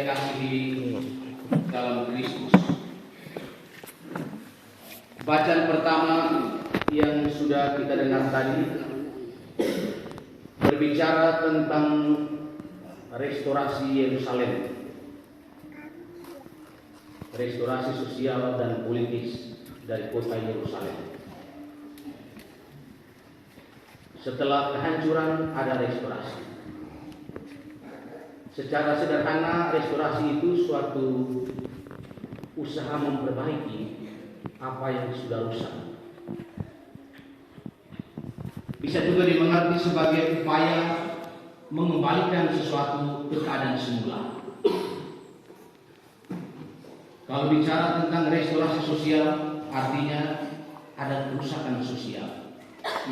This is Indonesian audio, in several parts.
saya kasih di dalam Kristus. Bacaan pertama yang sudah kita dengar tadi berbicara tentang restorasi Yerusalem, restorasi sosial dan politis dari kota Yerusalem. Setelah kehancuran ada restorasi. Secara sederhana, restorasi itu suatu usaha memperbaiki apa yang sudah rusak. Bisa juga dimengerti sebagai upaya mengembalikan sesuatu ke keadaan semula. Kalau bicara tentang restorasi sosial, artinya ada kerusakan sosial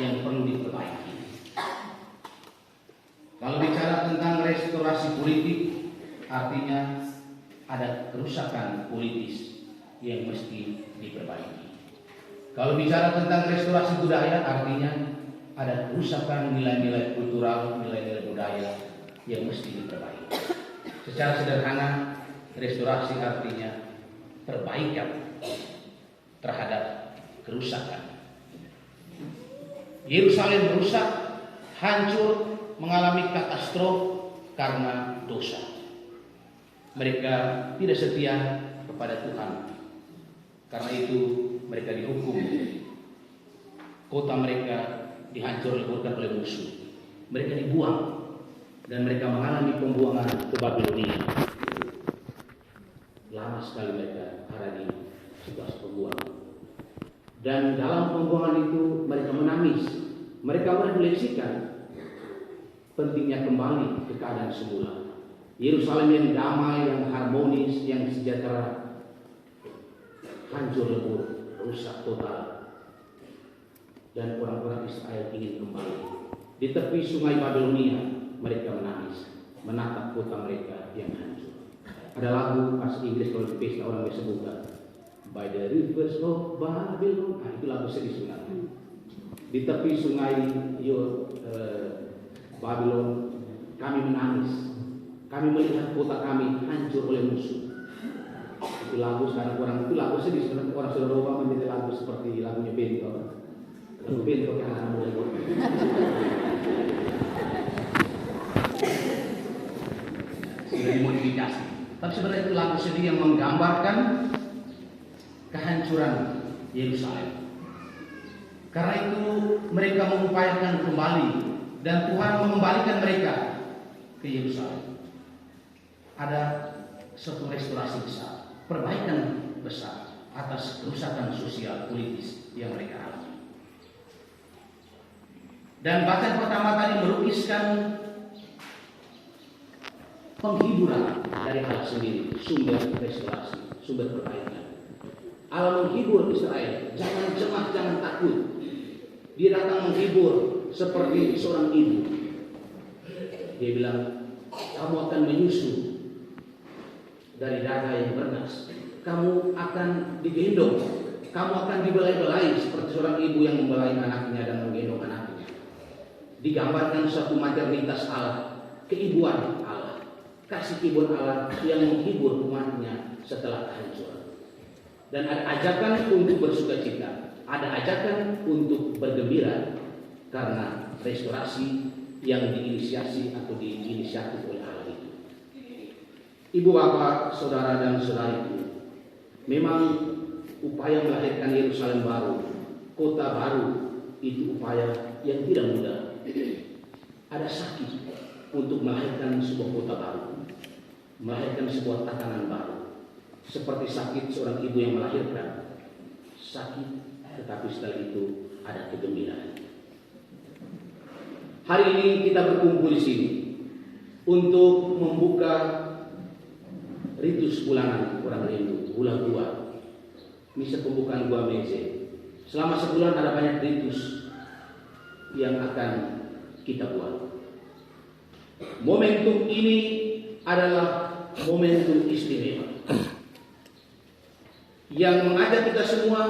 yang perlu diperbaiki. Kalau bicara tentang restorasi politik, artinya ada kerusakan politis yang mesti diperbaiki. Kalau bicara tentang restorasi budaya, artinya ada kerusakan nilai-nilai kultural, nilai-nilai budaya yang mesti diperbaiki. Secara sederhana, restorasi artinya perbaikan terhadap kerusakan. Yerusalem rusak, hancur, mengalami katastrof karena dosa. Mereka tidak setia kepada Tuhan. Karena itu mereka dihukum. Kota mereka dihancur-leburkan oleh musuh. Mereka dibuang dan mereka mengalami pembuangan ke Babilonia. Lama sekali mereka ada di situasi pembuangan. Dan dalam pembuangan itu mereka menangis. Mereka merefleksikan pentingnya kembali ke keadaan semula. Yerusalem yang damai, yang harmonis, yang sejahtera hancur lebur, rusak total. Dan orang-orang Israel ingin kembali. Di tepi sungai Babilonia mereka menangis, menatap kota mereka yang hancur. Ada lagu bahasa Inggris kalau di pesta orang biasa buka, By the rivers of Babylon. Nah, itu lagu sedih sebenarnya. Di tepi sungai Babylon kami menangis. Kami melihat kota kami hancur oleh musuh. Itu lagu sekarang orang itu lagu sedih sebenarnya. Orang sudah berubah menjadi lagu seperti lagunya Bento. Lagu Bento yang anak muda. Sudah dimodifikasi. Tapi sebenarnya itu lagu sedih yang menggambarkan kehancuran Yerusalem. Karena itu mereka mengupayakan kembali dan Tuhan mengembalikan mereka ke Yerusalem. Ada suatu restorasi besar, perbaikan besar atas kerusakan sosial politis yang mereka alami. Dan bacaan pertama tadi melukiskan penghiburan dari Allah sendiri, sumber restorasi, sumber perbaikan. Allah menghibur Israel, jangan cemas, jangan takut. Dia datang menghibur seperti seorang ibu. Dia bilang, kamu akan menyusu dari dada yang bernas. Kamu akan digendong. Kamu akan dibelai-belai seperti seorang ibu yang membelai anaknya dan menggendong anaknya. Digambarkan suatu maternitas Allah, keibuan Allah, kasih ibu Allah yang menghibur umatnya setelah kehancuran. Dan ada ajakan untuk bersukacita, ada ajakan untuk bergembira karena restorasi yang diinisiasi atau diinisiatif oleh Allah itu. Ibu bapak, saudara dan saudariku, memang upaya melahirkan Yerusalem baru, kota baru, itu upaya yang tidak mudah. Ada sakit untuk melahirkan sebuah kota baru, melahirkan sebuah tatanan baru. Seperti sakit seorang ibu yang melahirkan, sakit, tetapi setelah itu ada kegembiraan. Hari ini kita berkumpul di sini untuk membuka ritus bulanan orang Hindu, bulan gua, misa pembukaan gua Meze. Selama sebulan ada banyak ritus yang akan kita buat. Momentum ini adalah momentum istimewa yang mengajak kita semua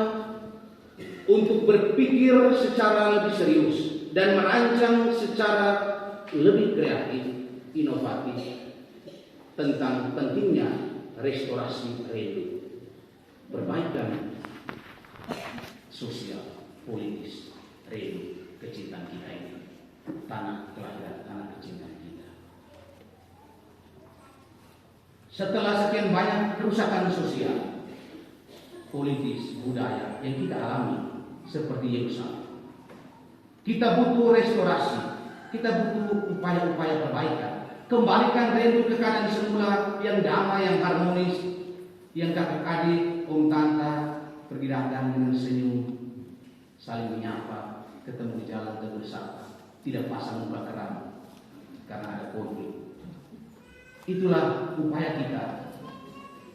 untuk berpikir secara lebih serius dan merancang secara lebih kreatif, inovatif tentang pentingnya restorasi rindu, perbaikan sosial, politis, rindu, kecintaan kita ini, tanah kelahiran, tanah kecintaan kita. Setelah sekian banyak kerusakan sosial, politis, budaya yang kita alami seperti Yerusalem, kita butuh restorasi, kita butuh upaya-upaya perbaikan. Kembalikan rindu ke keadaan semula yang damai, yang harmonis, yang kakak adik, om tante pergi datang dengan senyum, saling menyapa, ketemu di jalan tegur sapa, tidak pasang muka keram karena ada konflik. Itulah upaya kita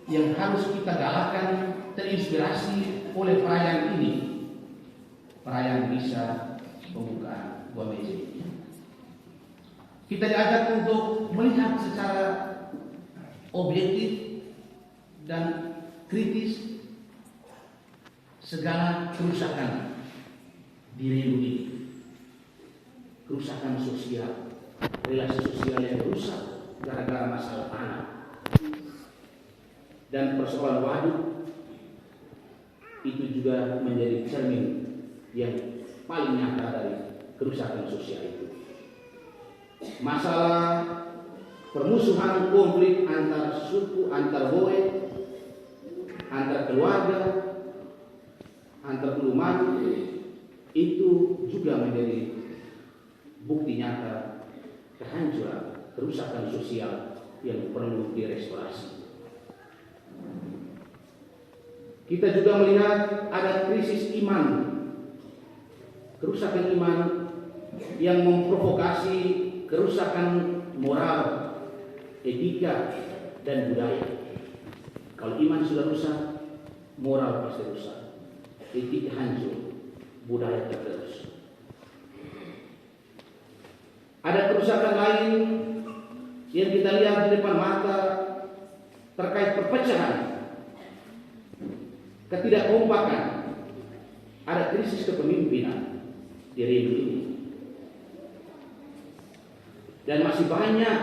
yang harus kita galakkan, terinspirasi oleh perayaan ini, perayaan misa pembukaan Gua Meze. Kita diajak untuk melihat secara objektif dan kritis segala kerusakan di rindu ini, kerusakan sosial, relasi sosial yang rusak gara-gara masalah tanah dan persoalan waduk. Itu juga menjadi cermin yang paling nyata dari kerusakan sosial itu. Masalah permusuhan, konflik antar suku, antar boe, antar keluarga, antar umat, itu juga menjadi bukti nyata kehancuran, kerusakan sosial yang perlu direstorasi. Kita juga melihat ada krisis iman, kerusakan iman yang memprovokasi kerusakan moral, etika, dan budaya. Kalau iman sudah rusak, moral pasti rusak, etika hancur, budaya tergerus. Ada kerusakan lain yang kita lihat di depan mata terkait perpecahan, ketidakkompakan, ada krisis kepemimpinan di rindu ini. Dan masih banyak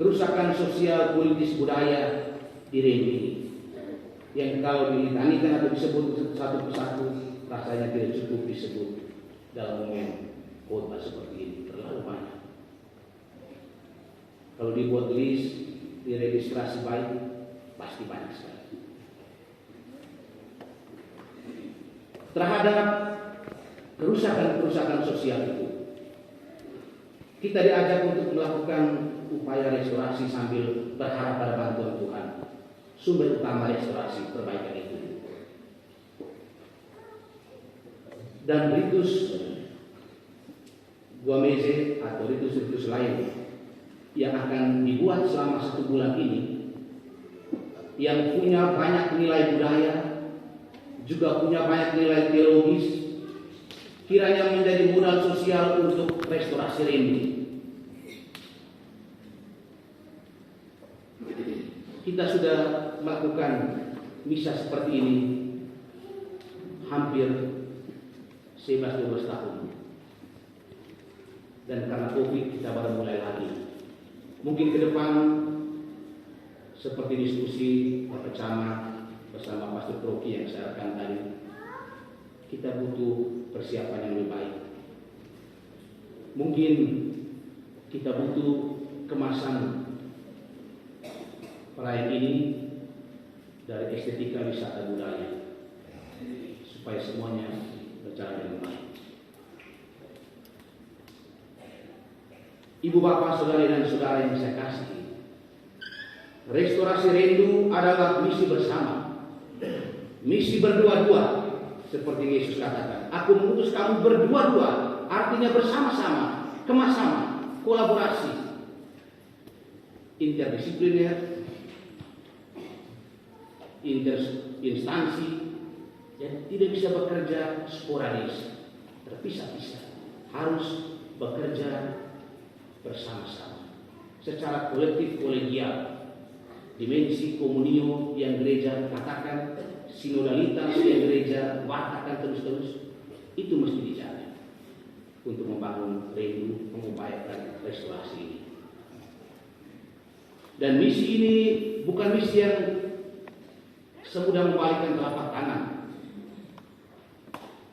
kerusakan sosial, politis, budaya di rindu ini yang kalau ditanikan atau disebut satu persatu rasanya tidak cukup disebut dalam momen khotbah seperti ini, terlalu banyak. Kalau dibuat list, diregistrasi baik, pasti banyak sekali. Terhadap kerusakan-kerusakan sosial itu, kita diajak untuk melakukan upaya restorasi sambil berharap pada bantuan Tuhan. Sumber utama restorasi perbaikan itu. Dan ritus Gua Meze atau ritus-ritus lain yang akan dibuat selama 1 bulan ini, yang punya banyak nilai budaya, juga punya banyak nilai teologis, kiranya menjadi modal sosial untuk restorasi rindu. Kita sudah melakukan misa seperti ini hampir 11-12 tahun. Dan karena Covid kita baru mulai lagi. Mungkin ke depan seperti diskusi Bapak Camat bersama Pastor Kroki yang saya akan tadi, kita butuh persiapan yang lebih baik. Mungkin kita butuh kemasan perayaan ini dari estetika wisata budaya supaya semuanya berjalan dengan baik. Ibu bapak, saudari dan saudara yang saya kasih, restorasi rindu adalah misi bersama, misi berdua-dua. Seperti Yesus katakan, aku mengutus kamu berdua-dua, artinya bersama-sama, kemas-sama, kolaborasi, interdisipliner, interinstansi, dan tidak bisa bekerja sporadis, terpisah-pisah, harus bekerja bersama-sama, secara kolektif kolegial. Dimensi komunio yang gereja katakan, sinodalitas yang gereja wartakan terus-terus, itu mesti dijaga untuk membangun rindu, mengupayakan restorasi ini. Dan misi ini bukan misi yang semudah membalikkan telapak tangan.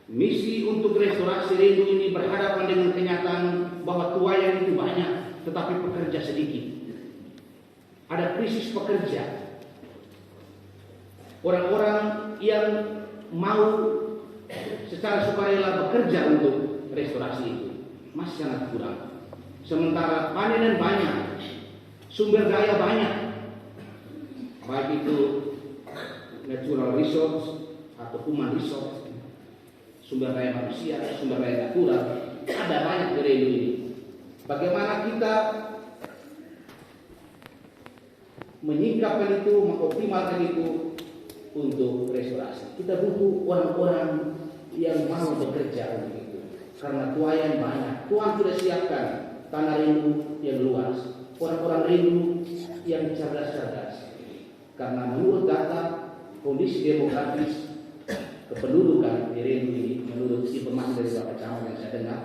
Misi untuk restorasi rindu ini berhadapan dengan kenyataan bahwa tuayan itu banyak, tetapi pekerja sedikit. Ada krisis pekerja. Orang-orang yang mau secara sukarela bekerja untuk restorasi itu masih sangat kurang. Sementara panen banyak, sumber daya banyak, baik itu natural resource atau human resource, sumber daya manusia, sumber daya natural, ada banyak di Rindu ini. Bagaimana kita menyingkapkan itu, mengoptimalkan itu untuk restorasi? Kita butuh orang-orang yang mau bekerja untuk itu, karena tuayan banyak. Tuhan sudah siapkan tanah Rindu yang luas, orang-orang Rindu yang cerdas-cerdas. Karena menurut data kondisi demografis kependudukan di Rindu ini, menurut informasi dari Bapak Camat yang saya dengar,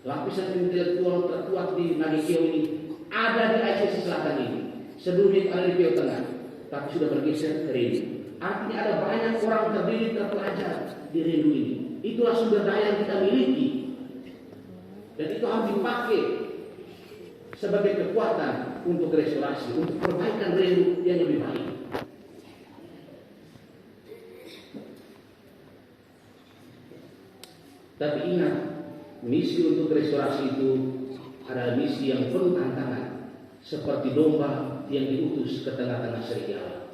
lapisan intelektual terkuat di Nagikio ini ada di Aceh Selatan ini. Sebelumnya ada di Jawa Tengah, tapi sudah bergeser ke Rindu. Artinya ada banyak orang terdidik terpelajar di Rindu ini. Itulah sumber daya yang kita miliki, dan itu harus dipakai sebagai kekuatan untuk restorasi, untuk perbaikan Rindu yang lebih baik. Tapi ingat, misi untuk restorasi itu adalah misi yang penuh tantangan, seperti domba yang diutus ke tengah-tengah serigala.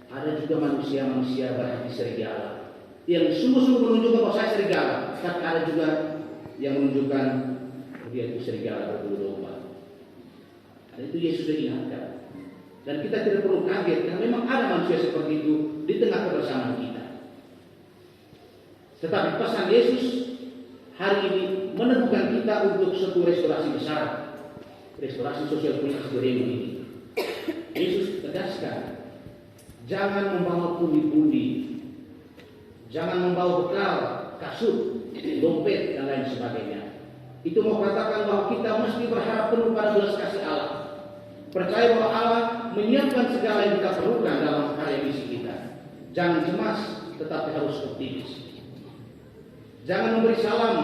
Ada juga manusia-manusia berhati serigala yang sungguh-sungguh menunjukkan bahwa saya serigala, tapi ada juga yang menunjukkan dia itu serigala berbulu domba. Dan itu Yesus sudah ingatkan. Dan kita tidak perlu kaget, karena memang ada manusia seperti itu di tengah kebersamaan kita. Tetapi pesan Yesus hari ini menemukan kita untuk suatu restorasi besar, restorasi sosial politik di Rindu ini. Yesus tegaskan, jangan membawa pundi-pundi, jangan membawa bekal, kasut, dompet, dan lain sebagainya. Itu mau katakan bahwa kita mesti berharap penuh pada belas kasih Allah. Percaya bahwa Allah menyiapkan segala yang kita perlukan dalam karya misi kita. Jangan cemas, tetapi harus optimis. Jangan memberi salam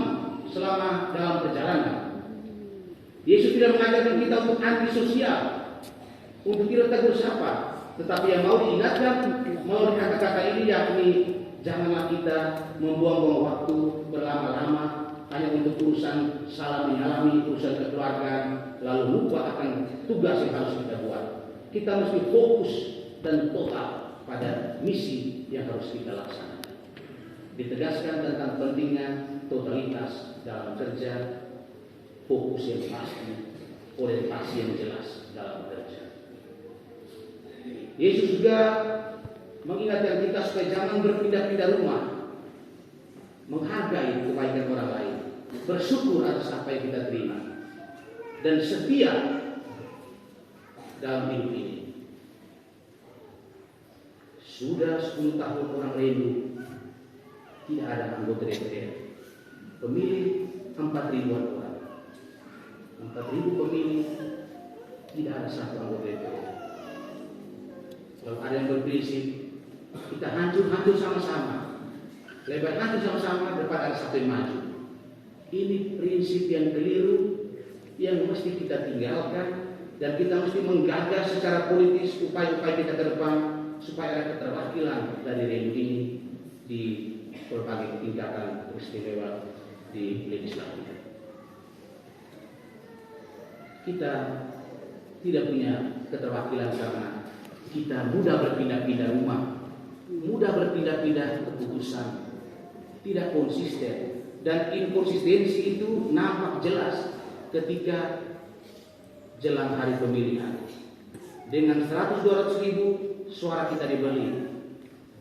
selama dalam perjalanan. Yesus tidak mengajarkan kita untuk antisosial, untuk tidak tegur sapa, tetapi yang mau diingatkan melalui kata-kata ini yakni janganlah kita membuang-buang waktu berlama-lama hanya untuk urusan salam menyalami, urusan kekeluargaan, lalu lupa akan tugas yang harus kita buat. Kita mesti fokus dan total pada misi yang harus kita laksanakan. Ditegaskan tentang pentingnya totalitas dalam kerja, fokus yang pasti, orientasi yang jelas dalam kerja. Yesus juga mengingatkan kita supaya jangan berpindah-pindah rumah, menghargai kebaikan orang lain, bersyukur atas apa yang kita terima, dan setia dalam hidup ini. Sudah 10 tahun orang Rindu tidak ada anggota DPR. Pemilih 4.000-an orang. 4.000 pemilih, tidak ada satu anggota DPR. Kalau ada yang berprinsip, kita hancur sama-sama, lebar hancur sama-sama daripada ada satu yang maju. Ini prinsip yang keliru yang mesti kita tinggalkan, dan kita mesti menggagas secara politis upaya-upaya kita ke depan supaya ada keterwakilan dari Rindu ini di berbagai tingkatan istimewa di legislatif. Kita tidak punya keterwakilan karena kita mudah berpindah-pindah rumah, mudah berpindah-pindah keputusan, tidak konsisten, dan inkonsistensi itu nampak jelas ketika jelang hari pemilihan. Dengan 100-200 ribu suara kita dibeli,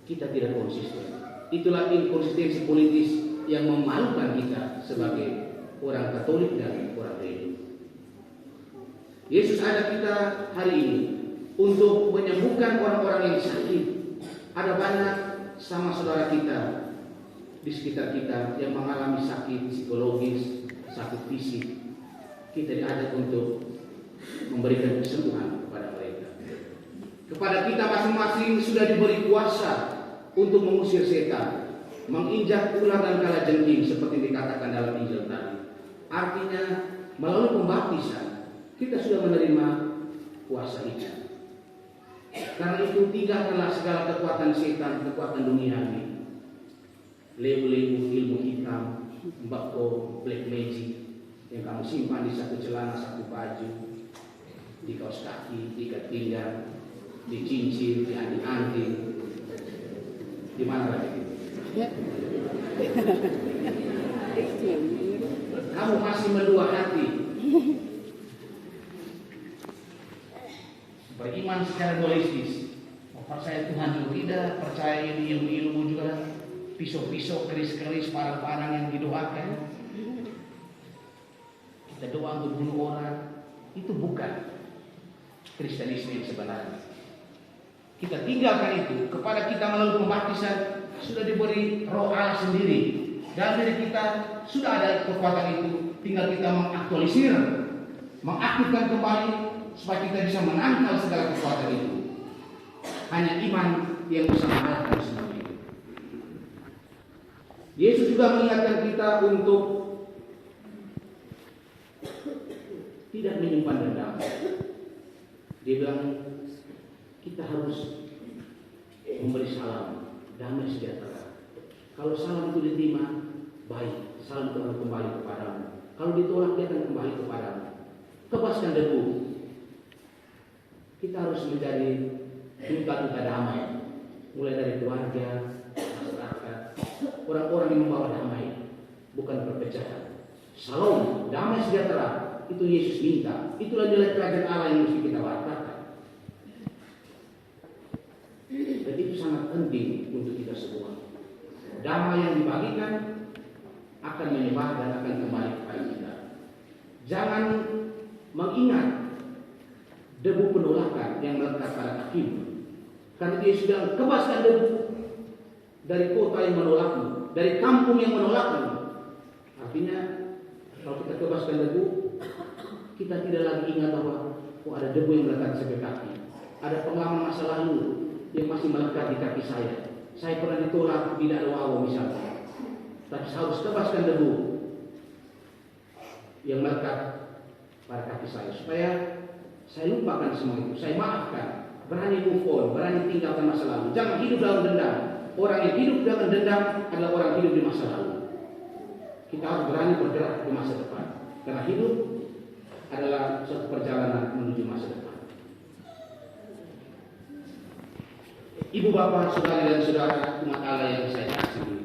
kita tidak konsisten. Itulah inkonsistensi politis yang memalukan kita sebagai orang Katolik dan orang Rindu. Yesus ajak kita hari ini untuk menyembuhkan orang-orang yang sakit. Ada banyak sama saudara kita di sekitar kita yang mengalami sakit psikologis, sakit fisik. Kita diajak untuk memberikan kesembuhan kepada mereka. Kepada kita masing-masing sudah diberi kuasa untuk mengusir setan, menginjak ular dan kalajengking seperti dikatakan dalam Injil tadi. Artinya melalui pembaptisan kita sudah menerima kuasa itu. Karena itu tinggalkanlah segala kekuatan setan, kekuatan duniawi, lebu-lebu, ilmu hitam, mbako, black magic yang kamu simpan di satu celana, satu baju, di kaos kaki, di ikat pinggang, di cincin, di anting-anting, di mana lagi? Kamu masih mendua hati. Beriman secara dualistis. Percaya Tuhan juga tidak, percaya ini ilmu-ilmu juga, pisau-pisau, keris-keris, parang-parang yang didoakan. Kita doa untuk bunuh orang, itu bukan Kristenisme yang sebenarnya. Kita tinggalkan itu. Kepada kita melalui pembaptisan sudah diberi Roh Allah sendiri. Dalam diri kita sudah ada kekuatan itu. Tinggal kita mengaktualisir, mengaktifkan kembali supaya kita bisa menangkal segala kekuatan itu. Hanya iman yang bisa mengalahkan semua itu. Yesus juga mengingatkan kita untuk tidak menyimpan dendam. Dia bilang kita harus memberi salam, damai sejahtera. Kalau salam itu diterima, baik, salam itu akan kembali kepadamu. Kalau ditolak, dia akan kembali kepadamu. Kebaskan debu. Kita harus menjadi duta-duta damai, mulai dari keluarga, masyarakat, orang-orang yang membawa damai, bukan perpecahan. Salam, damai sejahtera. Itu Yesus minta. Itulah nilai kerajaan Allah yang mesti kita wartakan. Dan itu sangat penting untuk kita semua. Damai yang dibagikan akan menyebar dan akan kembali kepada kita. Jangan mengingat debu penolakan yang melekat pada kakimu. Karena dia sudah kebaskan debu dari kota yang menolakmu, dari kampung yang menolakmu. Artinya kalau kita kebaskan debu, kita tidak lagi ingat bahwa ada debu yang melekat sampai kaki. Ada pengalaman masa lalu yang masih melekat di kaki saya. Saya pernah ditolak, tidak ada wawo misalnya. Tapi saya harus kebaskan debu yang melekat pada kaki saya, supaya saya lupakan semua itu. Saya maafkan, berani move on, berani tinggalkan masa lalu. Jangan hidup dalam dendam. Orang yang hidup dengan dendam adalah orang hidup di masa lalu. Kita harus berani bergerak di masa depan. Karena hidup adalah suatu perjalanan menuju masa depan. Ibu bapak, saudari dan saudara umat Allah yang saya kasihi,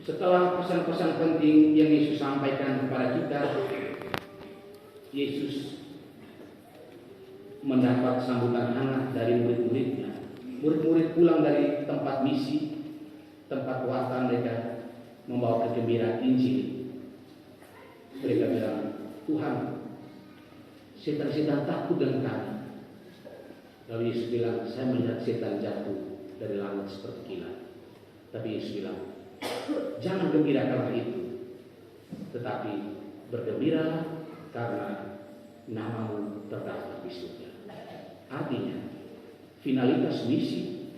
setelah pesan-pesan penting yang Yesus sampaikan kepada kita, Yesus mendapat sambutan hangat dari murid-muridnya. Murid-murid pulang dari tempat misi, tempat kuasa mereka membawa kegembiraan Injil. Mereka bilang, Tuhan, setan-setan takut dengan kami. Lalu Yesus bilang, saya melihat setan jatuh dari langit seperti kilat. Tapi Yesus bilang, jangan gembira karena itu, tetapi bergembiralah karena namamu terdaftar di surga. Artinya, finalitas misi,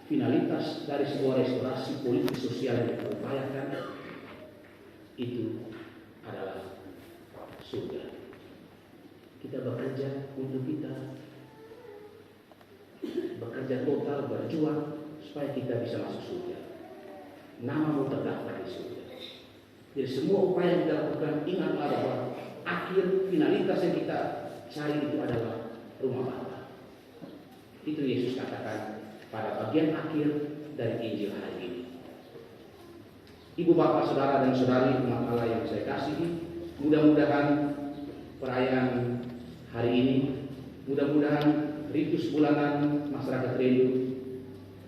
finalitas dari sebuah restorasi politik sosial yang kita upayakan itu adalah surga. Kita bekerja untuk kita, bekerja total, berjuang supaya kita bisa masuk surga. Namamu terdaftar di surga. Jadi semua upaya yang kita lakukan, ingatlah bahwa akhir finalitas yang kita cari itu adalah rumah Bapa. Itu Yesus katakan pada bagian akhir dari Injil hari ini. Ibu bapak, saudara dan saudari umat Allah yang saya kasihi, mudah-mudahan perayaan hari ini, mudah-mudahan ritus bulanan masyarakat Rindu,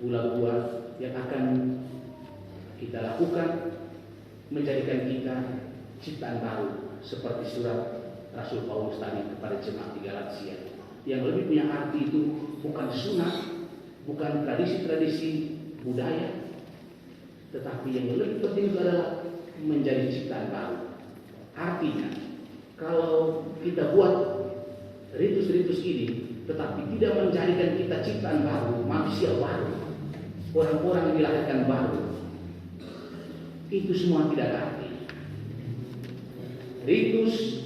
bulan buah yang akan kita lakukan menjadikan kita ciptaan baru, seperti surat Rasul Paulus tadi kepada jemaat di Galatia, yang lebih punya arti itu bukan sunat, bukan tradisi-tradisi budaya, tetapi yang lebih penting itu adalah menjadi ciptaan baru. Artinya, kalau kita buat ritus-ritus ini tetapi tidak menjadikan kita ciptaan baru, manusia baru, orang-orang yang dilahirkan baru. Itu semua tidak ada arti.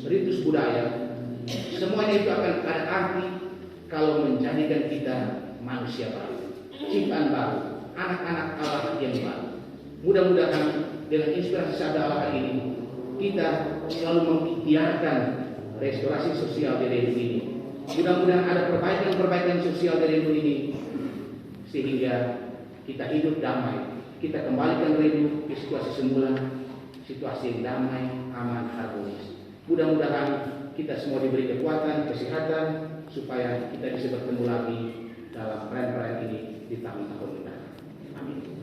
Ritus budaya, semuanya itu akan ada arti kalau menjadikan kita manusia baru, ciptaan baru, anak-anak Allah yang baru. Mudah-mudahan dengan inspirasi sabda Allah ini, kita selalu mengikhtiarkan restorasi sosial di Redu ini. Mudah-mudahan ada perbaikan-perbaikan sosial di Redu ini, sehingga kita hidup damai. Kita kembalikan Redu ke situasi semula, situasi yang damai, aman, harmonis. Mudah-mudahan kita semua diberi kekuatan, kesehatan, supaya kita bisa bertemu lagi dalam perayaan ini di tahun-tahun mendatang. Amin.